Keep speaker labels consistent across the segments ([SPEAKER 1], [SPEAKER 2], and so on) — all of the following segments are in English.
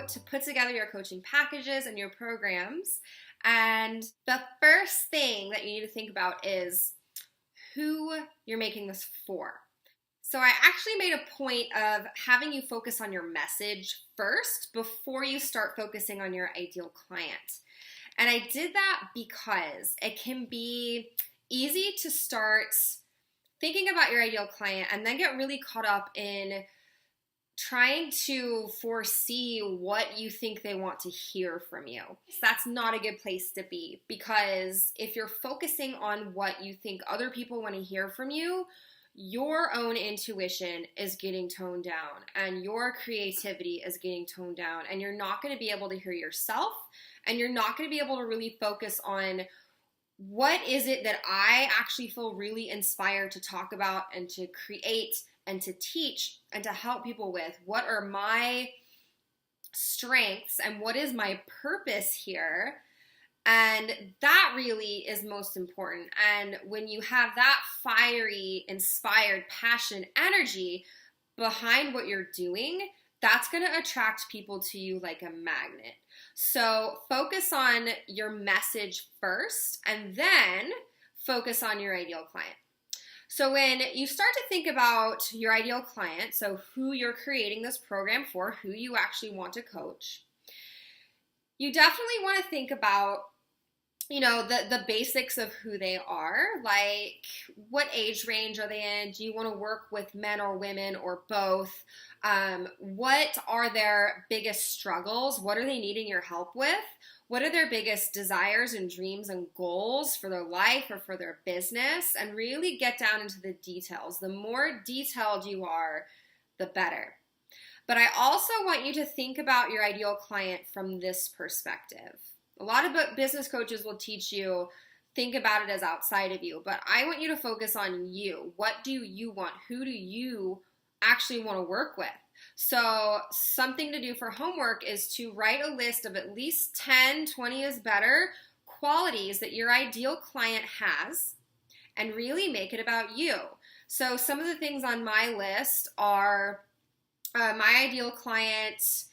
[SPEAKER 1] to put together your coaching packages and your programs. And the first thing that you need to think about is who you're making this for. So I actually made a point of having you focus on your message first before you start focusing on your ideal client. And I did that because it can be easy to start thinking about your ideal client and then get really caught up in trying to foresee what you think they want to hear from you. So that's not a good place to be, because if you're focusing on what you think other people want to hear from you, your own intuition is getting toned down and your creativity is getting toned down, and you're not going to be able to hear yourself, and you're not going to be able to really focus on what is it that I actually feel really inspired to talk about and to create and to teach and to help people with. What are my strengths and what is my purpose here? And that really is most important. And when you have that fiery, inspired, passion, energy behind what you're doing, that's going to attract people to you like a magnet. So focus on your message first, and then focus on your ideal client. So when you start to think about your ideal client, so who you're creating this program for, who you actually want to coach, you definitely want to think about, the basics of who they are, like what age range are they in? Do you want to work with men or women or both? What are their biggest struggles? What are they needing your help with? What are their biggest desires and dreams and goals for their life or for their business? And really get down into the details. The more detailed you are, the better. But I also want you to think about your ideal client from this perspective. A lot of business coaches will teach you, think about it as outside of you, but I want you to focus on you. What do you want? Who do you actually want to work with? So something to do for homework is to write a list of at least 10, 20 is better, qualities that your ideal client has, and really make it about you. So some of the things on my list are my ideal client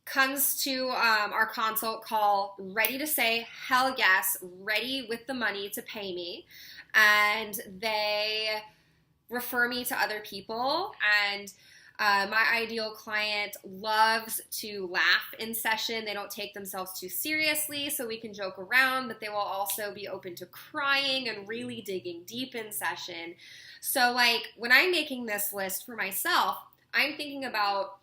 [SPEAKER 1] comes to our consult call ready to say hell yes, ready with the money to pay me, and they refer me to other people. And my ideal client loves to laugh in session. They don't take themselves too seriously, so we can joke around, but they will also be open to crying and really digging deep in session. So like when I'm making this list for myself, I'm thinking about,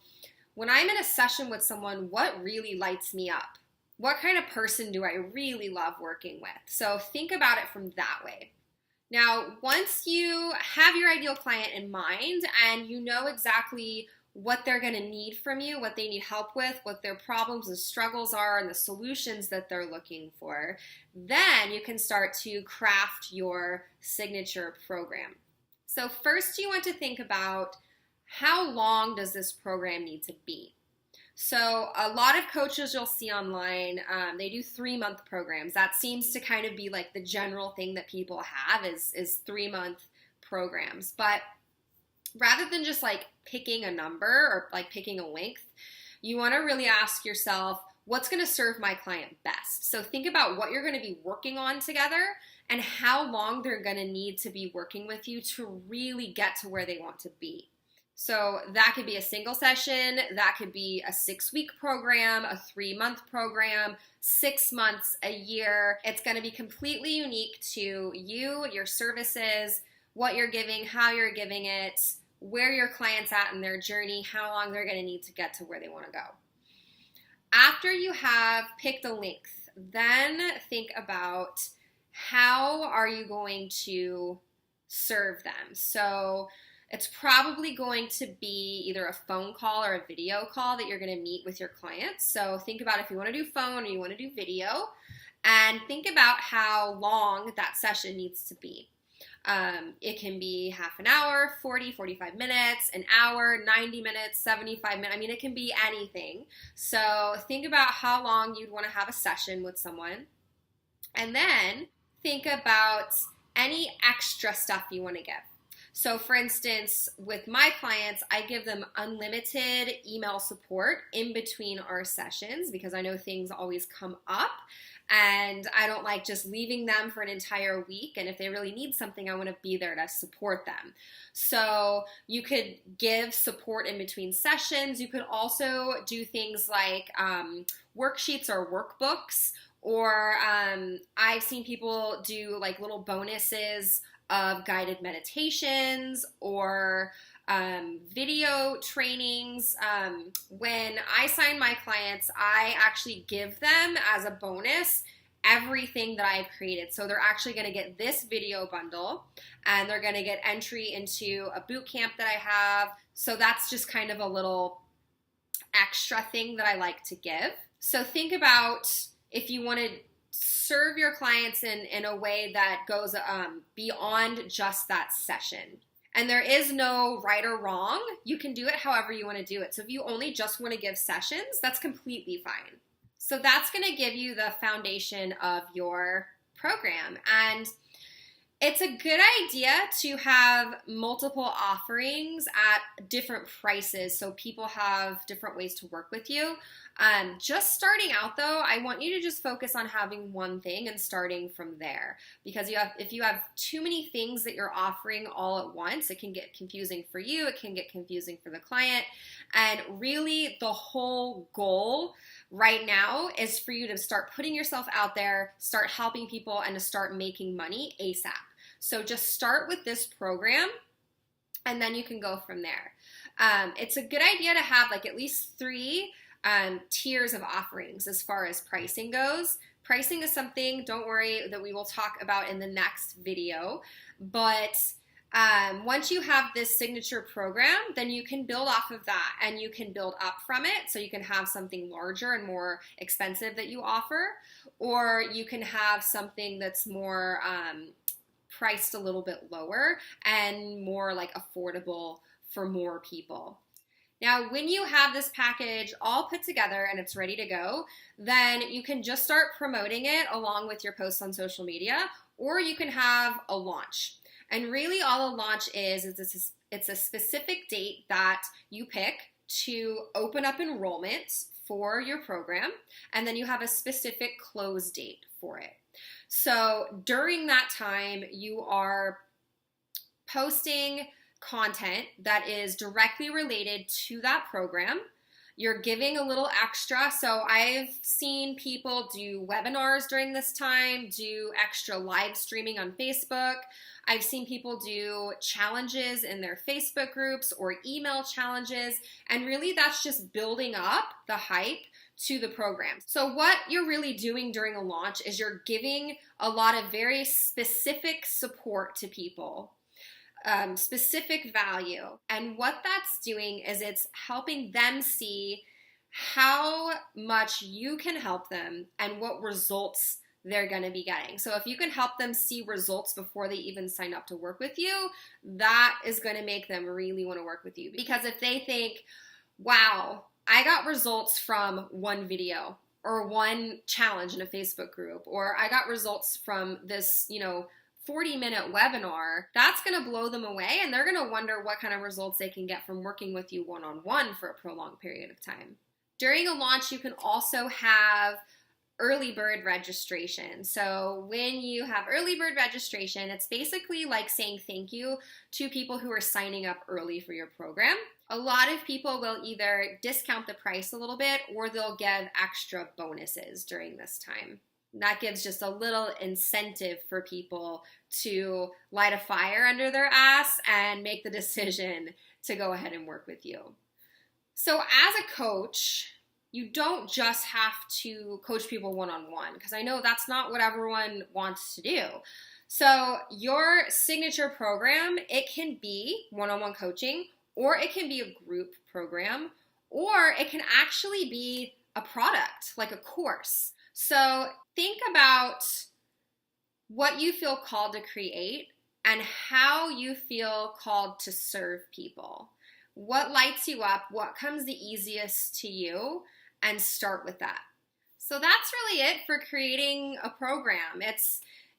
[SPEAKER 1] when I'm in a session with someone, what really lights me up? What kind of person do I really love working with? So think about it from that way. Now, once you have your ideal client in mind and you know exactly what they're going to need from you, what they need help with, what their problems and struggles are, and the solutions that they're looking for, then you can start to craft your signature program. So first you want to think about, how long does this program need to be? So a lot of coaches you'll see online, they do 3-month programs. That seems to kind of be like the general thing that people have is 3-month programs. But rather than just like picking a number or like picking a length, you want to really ask yourself, what's going to serve my client best? So think about what you're going to be working on together and how long they're going to need to be working with you to really get to where they want to be. So that could be a single session, that could be a 6-week program, a 3-month program, 6 months, a year. It's going to be completely unique to you, your services, what you're giving, how you're giving it, where your client's at in their journey, how long they're going to need to get to where they want to go. After you have picked a length, then think about how are you going to serve them. So it's probably going to be either a phone call or a video call that you're going to meet with your clients. So think about if you want to do phone or you want to do video, and think about how long that session needs to be. It can be half an hour, 40, 45 minutes, an hour, 90 minutes, 75 minutes. I mean, it can be anything. So think about how long you'd want to have a session with someone. And then think about any extra stuff you want to give. So for instance, with my clients, I give them unlimited email support in between our sessions because I know things always come up and I don't like just leaving them for an entire week. And if they really need something, I want to be there to support them. So you could give support in between sessions. You could also do things like worksheets or workbooks, or I've seen people do like little bonuses of guided meditations or video trainings. When I sign my clients, I actually give them as a bonus everything that I've created. So they're actually going to get this video bundle and they're going to get entry into a boot camp that I have. So that's just kind of a little extra thing that I like to give. So think about if you want to serve your clients in a way that goes beyond just that session. And there is no right or wrong. You can do it however you want to do it. So if you only just want to give sessions, that's completely fine. So that's going to give you the foundation of your program. And it's a good idea to have multiple offerings at different prices so people have different ways to work with you. Just starting out though, I want you to just focus on having one thing and starting from there. Because if you have too many things that you're offering all at once, it can get confusing for you, it can get confusing for the client. And really the whole goal right now is for you to start putting yourself out there, start helping people, and to start making money ASAP. So just start with this program and then you can go from there. It's a good idea to have like at least 3 tiers of offerings as far as pricing goes. Pricing is something, don't worry, that we will talk about in the next video. But once you have this signature program, then you can build off of that and you can build up from it. So you can have something larger and more expensive that you offer, or you can have something that's more priced a little bit lower and more like affordable for more people. Now, when you have this package all put together and it's ready to go, then you can just start promoting it along with your posts on social media, or you can have a launch. And really all a launch is it's a specific date that you pick to open up enrollment for your program, and then you have a specific close date for it. So during that time, you are posting content that is directly related to that program. You're giving a little extra. So I've seen people do webinars during this time, do extra live streaming on Facebook. I've seen people do challenges in their Facebook groups or email challenges. And really that's just building up the hype to the program. So what you're really doing during a launch is you're giving a lot of very specific support to people. Specific value. And what that's doing is it's helping them see how much you can help them and what results they're going to be getting. So if you can help them see results before they even sign up to work with you, that is going to make them really want to work with you. Because if they think, wow, I got results from one video or one challenge in a Facebook group, or I got results from this, 40-minute webinar, that's going to blow them away and they're going to wonder what kind of results they can get from working with you one-on-one for a prolonged period of time. During a launch, you can also have early bird registration. So when you have early bird registration, it's basically like saying thank you to people who are signing up early for your program. A lot of people will either discount the price a little bit or they'll give extra bonuses during this time. That gives just a little incentive for people to light a fire under their ass and make the decision to go ahead and work with you. So as a coach, you don't just have to coach people one-on-one, because I know that's not what everyone wants to do. So your signature program, it can be one-on-one coaching, or it can be a group program, or it can actually be a product, like a course. So think about what you feel called to create and how you feel called to serve people. What lights you up, what comes the easiest to you, and start with that. So that's really it for creating a program.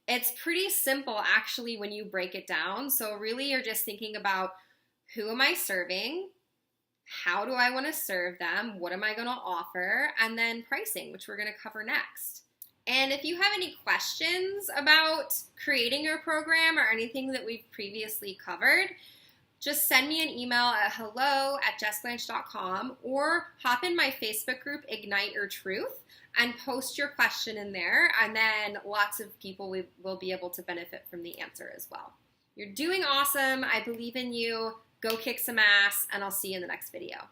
[SPEAKER 1] It's pretty simple actually when you break it down. So really you're just thinking about who am I serving? How do I want to serve them? What am I going to offer? And then pricing, which we're going to cover next. And if you have any questions about creating your program or anything that we've previously covered, just send me an email at hello@jessblanch.com or hop in my Facebook group, Ignite Your Truth, and post your question in there. And then lots of people will be able to benefit from the answer as well. You're doing awesome. I believe in you. Go kick some ass, and I'll see you in the next video.